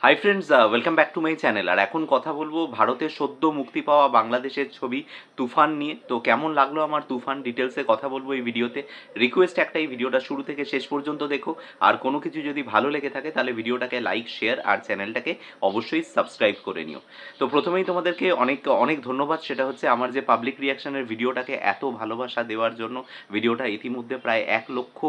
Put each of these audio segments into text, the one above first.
High friends, welcome back to my channel. আর এখন কথা বলবো ভারতে সদ্য মুক্তি পাওয়া বাংলাদেশের ছবি তুফান নিয়ে। তো কেমন লাগলো আমার তুফান, ডিটেলসে কথা বলবো এই ভিডিওতে। রিকোয়েস্ট একটাই, ভিডিওটা শুরু থেকে শেষ পর্যন্ত দেখো। আর কোনো কিছু যদি ভালো লেগে থাকে তাহলে ভিডিওটাকে লাইক, শেয়ার আর চ্যানেলটাকে অবশ্যই সাবস্ক্রাইব করে নিও। তো প্রথমেই তোমাদেরকে অনেক অনেক ধন্যবাদ, সেটা হচ্ছে আমার যে পাবলিক রিয়াকশনের ভিডিওটাকে এত ভালোবাসা দেওয়ার জন্য। ভিডিওটা ইতিমধ্যে প্রায় 1 লক্ষ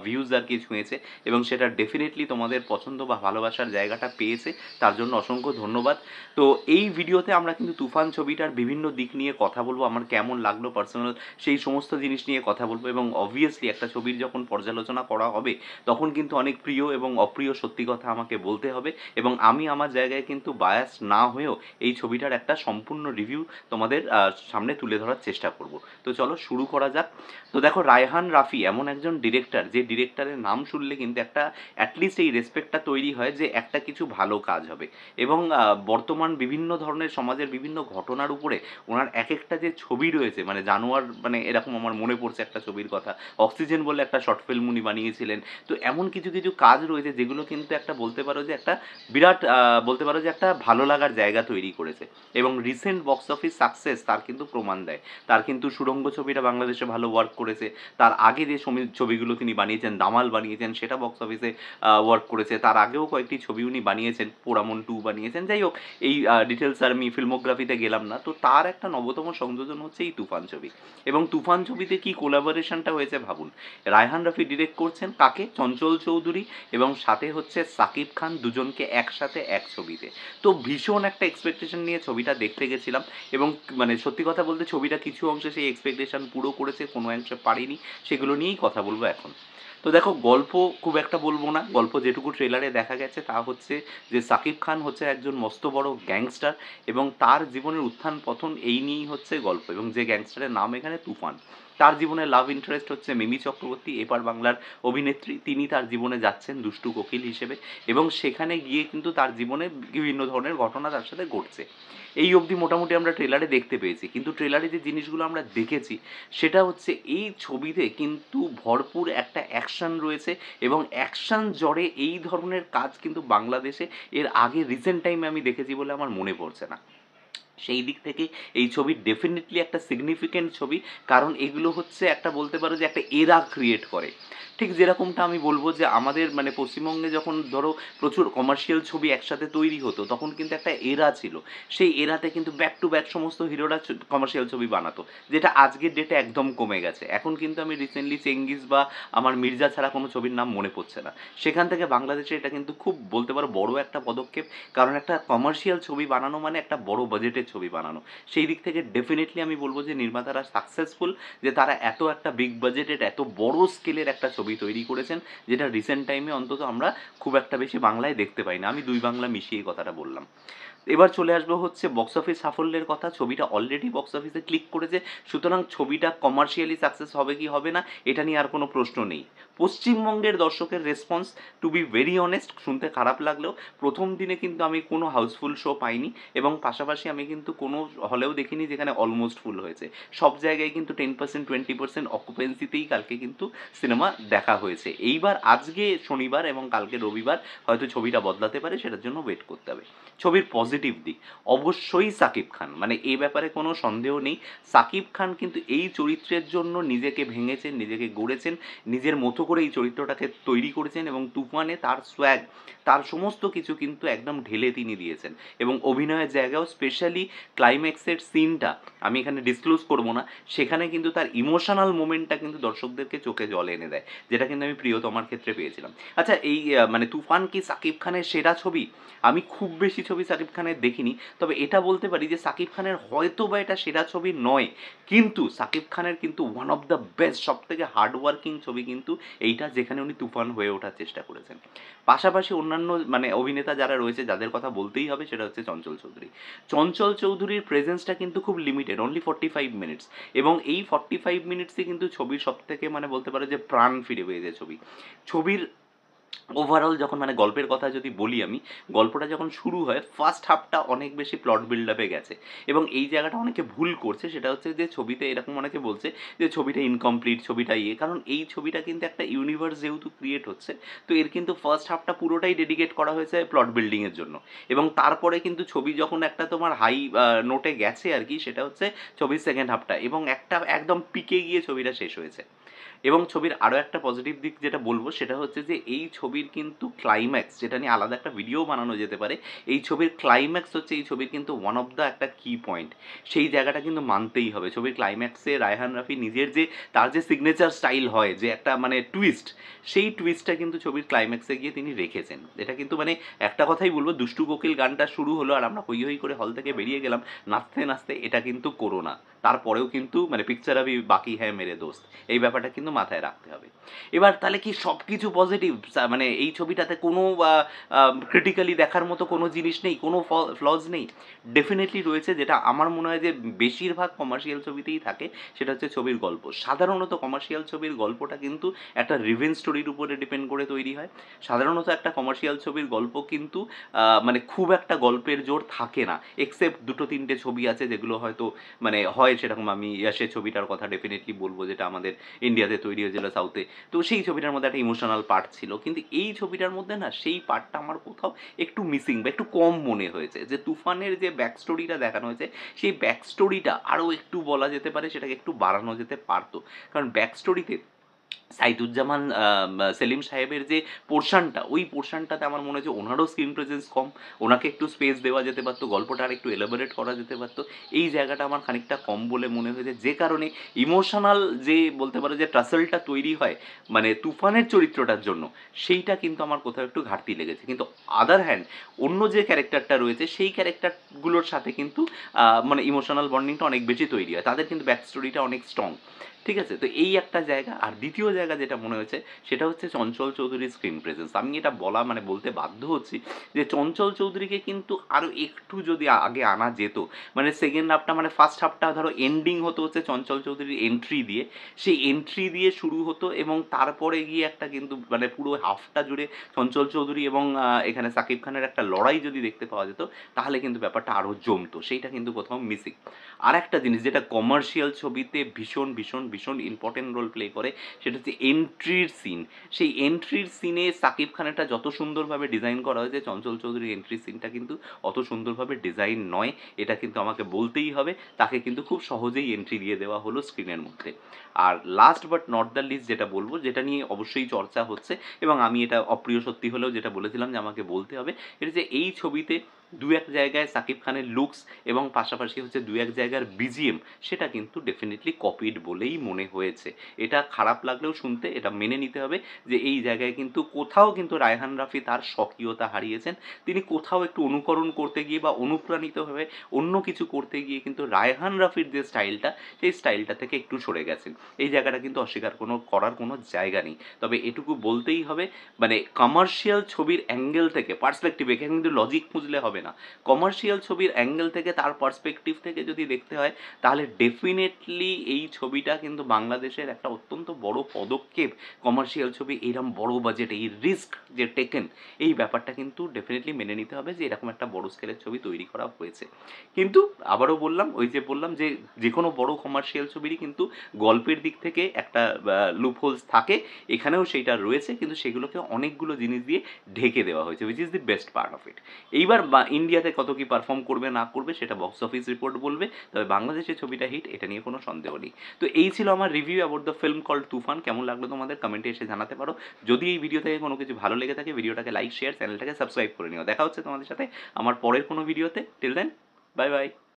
ভিউজ আর কি ছুঁয়েছে, এবং সেটা ডেফিনেটলি তোমাদের পছন্দ বা ভালোবাসার জায়গাটা পেয়েছে, তার জন্য অসংখ্য ধন্যবাদ। তো এই ভিডিওতে আমরা কিন্তু তুফান ছবিটার বিভিন্ন দিক নিয়ে কথা বলবো, আমার কেমন লাগলো পার্সোনাল সেই সমস্ত জিনিস নিয়ে কথা বলবো। এবং অবভিয়াসলি একটা ছবির যখন পর্যালোচনা করা হবে তখন কিন্তু অনেক প্রিয় এবং অপ্রিয় সত্যি কথা আমাকে বলতে হবে, এবং আমি আমার জায়গায় কিন্তু বায়াস না হয়েও এই ছবিটার একটা সম্পূর্ণ রিভিউ তোমাদের সামনে তুলে ধরার চেষ্টা করব। তো চলো শুরু করা যাক। তো দেখো, রায়হান রাফি এমন একজন ডিরেক্টর, যে ডিরেক্টরের নাম শুনলে কিন্তু একটা অ্যাটলিস্ট এই রেসপেক্টটা তৈরি হয় যে একটা কিছু ভালো কাজ হবে। এবং বর্তমান বিভিন্ন ধরনের সমাজের বিভিন্ন ঘটনার উপরে ওনার এক একটা যে ছবি রয়েছে, মানে জানোয়ার, মানে এরকম আমার মনে পড়ছে একটা ছবির কথা, অক্সিজেন বলে একটা শর্ট ফিল্ম উনি বানিয়েছিলেন। তো এমন কিছু কিছু কাজ রয়েছে যেগুলো কিন্তু একটা বলতে পারো যে একটা বিরাট বলতে পারো যে একটা ভালো লাগার জায়গা তৈরি করেছে। এবং রিসেন্ট বক্স অফিস সাকসেস তার কিন্তু প্রমাণ দেয়। তার কিন্তু সুড়ঙ্গ ছবিটা বাংলাদেশে ভালো ওয়ার্ক করেছে। তার আগে যে ছবিগুলো তিনি বানিয়েছেন, দামাল বানিয়েছেন, সেটা বক্স অফিসে ওয়ার্ক করেছে। তার আগেও কয়েকটি ছবি উনি বানিয়েছেন, পোড়ামন 2 বানিয়েছেন। যাই হোক, এই ডিটেলস আর আমি ফিল্মোগ্রাফিতে গেলাম না। তো তার একটা নবতম সংযোজন হচ্ছে এই তুফান ছবি। এবং তুফান ছবিতে কি কোলাবোরেশনটা হয়েছে ভাবুন। রায়হান রফি ডিরেক্ট করছেন কাকে? চঞ্চল চৌধুরী, এবং সাথে হচ্ছে সাকিব খান, দুজনকে একসাথে এক ছবিতে। তো ভীষণ একটা এক্সপেকটেশন নিয়ে ছবিটা দেখতে গেছিলাম। এবং মানে সত্যি কথা বলতে ছবিটা কিছু অংশে সেই এক্সপেকটেশন পুরো করেছে, কোনো অংশে পারিনি। সেগুলো নিয়েই কথা বলবো এখন। তো দেখো, গল্প খুব একটা বলবো না। গল্প যেটুকু ট্রেলারে দেখা গেছে তা হচ্ছে যে সাকিব খান হচ্ছে একজন মস্ত বড় গ্যাংস্টার, এবং তার জীবনের উত্থান পতন এই নিয়েই হচ্ছে গল্প। এবং যে গ্যাংস্টারের নাম এখানে তুফান, তার জীবনে লাভ ইন্টারেস্ট হচ্ছে মিমি চক্রবর্তী, এপার বাংলার অভিনেত্রী। তিনি তার জীবনে যাচ্ছেন দুষ্টু কোকিল হিসেবে, এবং সেখানে গিয়ে কিন্তু তার জীবনে বিভিন্ন ধরনের ঘটনা তার সাথে ঘটছে। এই অবধি মোটামুটি আমরা ট্রেলারে দেখতে পেয়েছি, কিন্তু ট্রেলারে যে জিনিসগুলো আমরা দেখেছি সেটা হচ্ছে এই ছবিতে কিন্তু ভরপুর একটা অ্যাকশন রয়েছে। এবং অ্যাকশন জড়ে এই ধরনের কাজ কিন্তু বাংলাদেশে এর আগে রিসেন্ট টাইমে আমি দেখেছি বলে আমার মনে পড়ছে না। সেই দিক থেকে এই ছবি ডেফিনেটলি একটা সিগনিফিক্যান্ট ছবি, কারণ এগুলো হচ্ছে একটা বলতে পারো যে একটা এরা ক্রিয়েট করে। ঠিক যেরকমটা আমি বলবো যে আমাদের মানে পশ্চিমবঙ্গে যখন ধরো প্রচুর কমার্শিয়াল ছবি একসাথে তৈরি হতো, তখন কিন্তু একটা এরা ছিল। সেই এরাতে কিন্তু ব্যাক টু ব্যাক সমস্ত হিরোরা কমার্শিয়াল ছবি বানাতো, যেটা আজকের ডেটে একদম কমে গেছে। এখন কিন্তু আমি রিসেন্টলি চেঙ্গিস বা আমার মির্জা ছাড়া কোনো ছবির নাম মনে পড়ছে না। সেখান থেকে বাংলাদেশে এটা কিন্তু খুব বলতে পারো বড় একটা পদক্ষেপ, কারণ একটা কমার্শিয়াল ছবি বানানো মানে একটা বড় বাজেটের ছবি বানানো। সেই দিক থেকে ডেফিনেটলি আমি বলবো যে নির্মাতারা সাকসেসফুল, যে তারা এত একটা বিগ বাজেটের এত বড় স্কেলের একটা ছবি তৈরি করেছেন, যেটা রিসেন্ট টাইমে অন্তত আমরা খুব একটা বেশি বাংলায় দেখতে পাই না। আমি দুই বাংলা মিশিয়ে কথাটা বললাম। এবার চলে আসবো হচ্ছে বক্স অফিস সাফল্যের কথা। ছবিটা অলরেডি বক্স অফিসে ক্লিক করেছে, সুতরাং ছবিটা কমার্শিয়ালি সাকসেস হবে কি হবে না এটা নিয়ে আর কোনো প্রশ্ন নেই। পশ্চিমবঙ্গের দর্শকের response, to be very honest, শুনতে খারাপ লাগলেও প্রথম দিনে কিন্তু আমি কোনো হাউসফুল শো পাইনি, এবং পাশাপাশি আমি কিন্তু কোনো হলেও দেখিনি যেখানে অলমোস্ট ফুল হয়েছে। সব জায়গায় কিন্তু 10% 20% অকুপেন্সিতেই কালকে কিন্তু সিনেমা দেখা হয়েছে। এইবার আজকে শনিবার এবং কালকে রবিবার হয়তো ছবিটা বদলাতে পারে, সেটার জন্য ওয়েট করতে হবে। ছবির পজিটিভ দিক, অবশ্যই সাকিব খান, মানে এই ব্যাপারে কোনো সন্দেহ নেই। সাকিব খান কিন্তু এই চরিত্রের জন্য নিজেকে ভেঙেছেন, নিজেকে গড়েছেন, নিজের মতো করে এই চরিত্রটাকে তৈরি করেছেন, এবং তুফানে তার সোয়াগ, তার সমস্ত কিছু কিন্তু একদম ঢেলে তিনি দিয়েছেন। এবং অভিনয়ের জায়গাও স্পেশালি ক্লাইম্যাক্সের সিনটা আমি এখানে ডিসক্লোজ করবো না, সেখানে কিন্তু তার ইমোশনাল মোমেন্টটা কিন্তু দর্শকদেরকে চোখে জল এনে দেয়, যেটা কিন্তু আমি প্রিয়তমার ক্ষেত্রে পেয়েছিলাম। আচ্ছা, এই মানে তুফান কি সাকিব খানের সেরা ছবি? আমি খুব বেশি ছবি সাকিব খানের দেখিনি, তবে এটা বলতে পারি যে সাকিব খানের হয়তো বা এটা সেরা ছবি নয়, কিন্তু সাকিব খানের কিন্তু ওয়ান অফ দ্য বেস্ট, সব থেকে হার্ডওয়ার্কিং ছবি কিন্তু এইটা, যেখানে উনি তুফান হয়ে ওঠার চেষ্টা করেছেন। পাশাপাশি অন্যান্য মানে অভিনেতা যারা রয়েছে যাদের কথা বলতেই হবে, সেটা হচ্ছে চঞ্চল চৌধুরী। চঞ্চল চৌধুরীর প্রেজেন্সটা কিন্তু খুব লিমিটেড, অনলি 45 মিনিটস, এবং এই 45 মিনিটসই কিন্তু ছবির সব থেকে মানে বলতে পারো যে প্রাণ ফিরে পেয়েছে ছবির ওভারঅল যখন মানে গল্পের কথা যদি বলি আমি, গল্পটা যখন শুরু হয় ফার্স্ট হাফটা অনেক বেশি প্লট বিল্ড আপে গেছে এবং এই জায়গাটা অনেকে ভুল করছে, সেটা হচ্ছে যে ছবিতে এরকম অনেকে বলছে যে ছবিটা ইনকমপ্লিট, ছবিটা কারণ এই ছবিটা কিন্তু একটা ইউনিভার্স যেহেতু ক্রিয়েট হচ্ছে, তো এর কিন্তু ফার্স্ট হাফটা পুরোটাই ডেডিকেট করা হয়েছে প্লট বিল্ডিংয়ের জন্য এবং তারপরে কিন্তু ছবি যখন একটা তোমার হাই নোটে গেছে আর কি, সেটা হচ্ছে ছবির সেকেন্ড হাফটা এবং একটা একদম পিকে গিয়ে ছবিটা শেষ হয়েছে। এবং ছবির আরও একটা পজিটিভ দিক যেটা বলবো সেটা হচ্ছে যে এই ছবির কিন্তু ক্লাইম্যাক্স, যেটা নিয়ে আলাদা একটা ভিডিও বানানো যেতে পারে, এই ছবির ক্লাইম্যাক্স হচ্ছে এই ছবির কিন্তু ওয়ান অফ দ্য একটা কি পয়েন্ট, সেই জায়গাটা কিন্তু মানতেই হবে। ছবির ক্লাইম্যাক্সে রায়হান রাফি নিজের যে তার যে সিগনেচার স্টাইল হয়, যে একটা মানে টুইস্ট, সেই টুইস্টটা কিন্তু ছবির ক্লাইম্যাক্সে গিয়ে তিনি রেখেছেন। এটা কিন্তু মানে একটা কথাই বলবো, দুষ্টু কোকিল গানটা শুরু হলো আর আমরা হই হই করে হল থেকে বেরিয়ে গেলাম নাচতে নাচতে, এটা কিন্তু করো না। তারপরেও কিন্তু মানে পিকচার আভি বাকি হ্যায় মেরে দোস্ত, এই ব্যাপারটা কিন্তু মাথায় রাখতে হবে। এবার তাহলে কি সব কিছু পজিটিভ, মানে এই ছবিটাতে কোনো ক্রিটিক্যালি দেখার মতো কোনো জিনিস নেই, কোনো ফ্লজ নেই? ডেফিনেটলি রয়েছে, যেটা আমার মনে হয় যে বেশিরভাগ কমার্শিয়াল ছবিতেই থাকে, সেটা হচ্ছে ছবির গল্প। সাধারণত কমার্শিয়াল ছবির গল্পটা কিন্তু একটা রিভেঞ্জ স্টোরির উপরে ডিপেন্ড করে তৈরি হয়। সাধারণত একটা কমার্শিয়াল ছবির গল্প কিন্তু মানে খুব একটা গল্পের জোর থাকে না, এক্সেপ্ট দুটো তিনটে ছবি আছে যেগুলো হয়তো মানে হয় সেরকম। আমি সে ছবিটার কথা ডেফিনেটলি বলবো, যেটা আমাদের ইন্ডিয়াতে তৈরি হয়েছিল সাউথে, তো সেই ছবিটার মধ্যে একটা ইমোশনাল পার্ট ছিল, কিন্তু এই ছবিটার মধ্যে না সেই পার্টটা আমার কোথাও একটু মিসিং বা একটু কম মনে হয়েছে। যে তুফানের যে ব্যাক স্টোরিটা দেখানো হয়েছে, সেই ব্যাক স্টোরিটা আরও একটু বলা যেতে পারে, সেটাকে একটু বাড়ানো যেতে পারতো। কারণ ব্যাক স্টোরিতে সাইদুজ্জামান সেলিম সাহেবের যে পোর্শনটা, ওই পোর্শনটাতে আমার মনে হচ্ছে ওনারও স্ক্রিন প্রেজেন্স কম, ওনাকে একটু স্পেস দেওয়া যেতে পারতো, গল্পটা আর একটু এলাবোরেট করা যেতে পারতো। এই জায়গাটা আমার খানিকটা কম বলে মনে হয়েছে, যে কারণে ইমোশনাল যে বলতে পারো যে ট্রাসেলটা তৈরি হয় মানে তুফানের চরিত্রটার জন্য, সেইটা কিন্তু আমার কোথাও একটু ঘাটতি লেগেছে। কিন্তু আদার হ্যান্ড অন্য যে ক্যারেক্টারটা রয়েছে, সেই ক্যারেক্টারগুলোর সাথে কিন্তু মানে ইমোশনাল বন্ডিংটা অনেক বেশি তৈরি হয়, তাদের কিন্তু ব্যাক স্টোরিটা অনেক স্ট্রং। ঠিক আছে, তো এই একটা জায়গা। আর দ্বিতীয় জায়গা যেটা মনে হয়েছে, সেটা হচ্ছে চঞ্চল চৌধুরীর স্ক্রিন প্রেজেন্স। আমি এটা বলা মানে বলতে বাধ্য হচ্ছি যে চঞ্চল চৌধুরীকে কিন্তু আরও একটু যদি আগে আনা যেত, মানে সেকেন্ড হাফটা মানে ফার্স্ট হাফটা ধরো এন্ডিং হতো হচ্ছে চঞ্চল চৌধুরীর এন্ট্রি দিয়ে, সেই এন্ট্রি দিয়ে শুরু হতো এবং তারপরে গিয়ে একটা কিন্তু মানে পুরো হাফটা জুড়ে চঞ্চল চৌধুরী এবং এখানে সাকিব খানের একটা লড়াই যদি দেখতে পাওয়া যেত, তাহলে কিন্তু ব্যাপারটা আরও জমতো। সেইটা কিন্তু কোথাও মিসিং। আর একটা জিনিস যেটা কমার্শিয়াল ছবিতে ভীষণ ভীষণ ভীষণ ইম্পর্টেন্ট রোল প্লে করে, সেটা হচ্ছে এন্ট্রির সিন। সেই এন্ট্রির সিনে সাকিব খানেরটা যত সুন্দরভাবে ডিজাইন করা হয়েছে, চঞ্চল চৌধুরীর এন্ট্রির সিনটা কিন্তু অত সুন্দরভাবে ডিজাইন নয়, এটা কিন্তু আমাকে বলতেই হবে। তাকে কিন্তু খুব সহজেই এন্ট্রি দিয়ে দেওয়া হলো স্ক্রিনের মধ্যে। আর last but not the least যেটা বলবো, যেটা নিয়ে অবশ্যই চর্চা হচ্ছে এবং আমি এটা অপ্রিয় সত্যি হলেও যেটা বলেছিলাম যে আমাকে বলতে হবে, এটা যে এই ছবিতে দু এক জায়গায় সাকিব খানের লুকস এবং পাশাপাশি হচ্ছে দু এক জায়গার বিজিএম, সেটা কিন্তু ডেফিনেটলি কপিড বলেই মনে হয়েছে। এটা খারাপ লাগলেও শুনতে এটা মেনে নিতে হবে যে এই জায়গায় কিন্তু কোথাও কিন্তু রায়হান রাফি তার স্বকীয়তা হারিয়েছেন। তিনি কোথাও একটু অনুকরণ করতে গিয়ে বা অনুপ্রাণিত হয়ে অন্য কিছু করতে গিয়ে কিন্তু রায়হান রাফির যে স্টাইলটা, সেই স্টাইলটা থেকে একটু সরে গেছেন। এই জায়গাটা কিন্তু অস্বীকার করার কোনো জায়গা নেই। তবে এটুকু বলতেই হবে, মানে কমার্শিয়াল ছবির অ্যাঙ্গেল থেকে পার্সপেক্টিভ, এখানে কিন্তু লজিক খুঁজলে হবে না। কমার্শিয়াল ছবির অ্যাঙ্গেল থেকে, তার পার্সপেক্টিভ থেকে যদি দেখতে হয়, তাহলে ডেফিনেটলি এই ছবিটা কিন্তু বাংলাদেশের একটা অত্যন্ত বড় পদক্ষেপ। কমার্শিয়াল ছবি এরম বড় বাজেট, এই রিস্ক যে টেকেন, এই ব্যাপারটা কিন্তু ডেফিনেটলি মেনে নিতে হবে যে এরকম একটা বড় স্কেলের ছবি তৈরি করা হয়েছে। কিন্তু আবারও বললাম, ওই যে বললাম যে কোনো বড় কমার্শিয়াল ছবিরই কিন্তু গল্পের দিক থেকে একটা লুপহোলস থাকে, এখানেও সেইটা রয়েছে, কিন্তু সেগুলোকে অনেকগুলো জিনিস দিয়ে ঢেকে দেওয়া হয়েছে, which is the best part of it. এইবার ইন্ডিয়াতে কত কি পারফর্ম করবে না করবে সেটা বক্স অফিস রিপোর্ট বলবে, তবে বাংলাদেশে ছবিটা হিট, এটা নিয়ে কোনো সন্দেহ নেই। তো এই ছিল আমার review about the film called Toofan. কেমন লাগলো তোমাদের কমেন্টে এসে জানাতে পারো। যদি এই ভিডিও থেকে কোনো কিছু ভালো লেগে থাকে, ভিডিওটাকে লাইক শেয়ার, চ্যানেলটাকে সাবস্ক্রাইব করে নিও। দেখা হচ্ছে তোমাদের সাথে আমার পরের কোনো ভিডিওতে। Till then, bye by.